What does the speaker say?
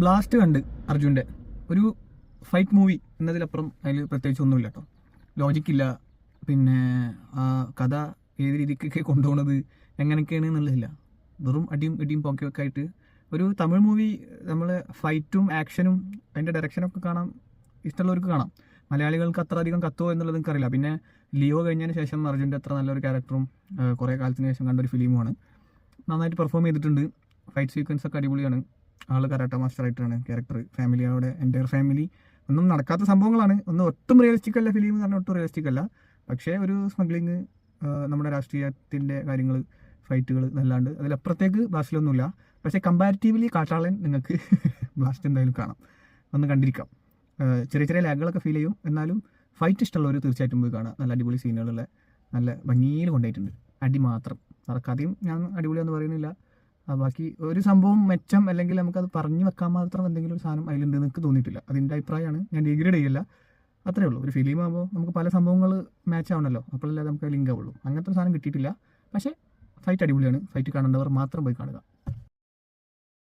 Blast കണ്ട് അർജുൻ്റെ ഒരു ഫൈറ്റ് മൂവി എന്നതിലപ്പുറം അതിൽ പ്രത്യേകിച്ച് ഒന്നുമില്ല കേട്ടോ. ലോജിക്കില്ല, പിന്നെ ആ കഥ ഏത് രീതിക്കൊക്കെ കൊണ്ടുപോകുന്നത് എങ്ങനെയൊക്കെയാണ് എന്നുള്ളതില്ല. വെറും അടിയും ഇടിയും പോക്കെയൊക്കെ ആയിട്ട് ഒരു തമിഴ് മൂവി നമ്മൾ ഫൈറ്റും ആക്ഷനും അതിൻ്റെ ഡയറക്ഷനൊക്കെ കാണാൻ ഇഷ്ടമുള്ളവർക്ക് കാണാം. മലയാളികൾക്ക് അത്ര അധികം കത്തുമോ എന്നുള്ളത് എനിക്കറിയില്ല. പിന്നെ ലിയോ കഴിഞ്ഞതിന് ശേഷം അർജുൻ്റെ അത്ര നല്ലൊരു ക്യാരക്ടറും കുറേ കാലത്തിന് ശേഷം കണ്ടൊരു ഫിലിമുമാണ്. നന്നായിട്ട് പെർഫോം ചെയ്തിട്ടുണ്ട്. ഫൈറ്റ് സീക്വൻസ് ഒക്കെ അടിപൊളിയാണ്. ആൾ കരാട്ട മാസ്റ്ററായിട്ടാണ് ക്യാരക്ടർ. ഫാമിലിയോടെ എൻ്റയർ ഫാമിലി ഒന്നും നടക്കാത്ത സംഭവങ്ങളാണ്. ഒന്നും ഒട്ടും റിയലിസ്റ്റിക് അല്ല ഫിലിം എന്ന് പറഞ്ഞാൽ ഒട്ടും റിയലിസ്റ്റിക് അല്ല. പക്ഷേ ഒരു സ്മഗ്ലിങ്, നമ്മുടെ രാഷ്ട്രീയത്തിൻ്റെ കാര്യങ്ങൾ, ഫൈറ്റുകൾ എന്നല്ലാണ്ട് അതിലപ്പുറത്തേക്ക് ബ്ലാസ്റ്റിലൊന്നുമില്ല. പക്ഷേ കമ്പാരിറ്റീവ്ലി കാട്ടാളൻ നിങ്ങൾക്ക് ബ്ലാസ്റ്റ് എന്തായാലും കാണാം, ഒന്ന് കണ്ടിരിക്കാം. ചെറിയ ചെറിയ ലാഗുകളൊക്കെ ഫീൽ ചെയ്യും, എന്നാലും ഫൈറ്റ് ഇഷ്ടമുള്ളവർ തീർച്ചയായിട്ടും പോയി കാണാം. നല്ല അടിപൊളി സീനുകളുള്ള നല്ല ഭംഗിയിൽ കൊണ്ടുപോയിട്ടുണ്ട്. അടി മാത്രം നടക്കാതെയും ഞാൻ അടിപൊളിയെന്ന് പറയുന്നില്ല. ബാക്കി ഒരു സംഭവം മെച്ചം അല്ലെങ്കിൽ നമുക്കത് പറഞ്ഞു വെക്കാൻ മാത്രം എന്തെങ്കിലും ഒരു സാധനം അതിലുണ്ട് എനിക്ക് തോന്നിയിട്ടില്ല. അതിൻ്റെ അഭിപ്രായമാണ്, ഞാൻ ഡിഗ്രേഡ് ചെയ്യില്ല. അത്രേ ഉള്ളൂ. ഒരു ഫിലിം ആകുമ്പോൾ നമുക്ക് പല സംഭവങ്ങൾ മാച്ച് ആവണമല്ലോ, അപ്പോഴല്ലേ നമുക്ക് ലിങ്ക് ആവുള്ളൂ. അങ്ങനത്തെ ഒരു സാധനം കിട്ടിയിട്ടില്ല. പക്ഷേ ഫൈറ്റ് അടിപൊളിയാണ്. ഫൈറ്റ് കാണേണ്ടവർ മാത്രം പോയി കാണുക.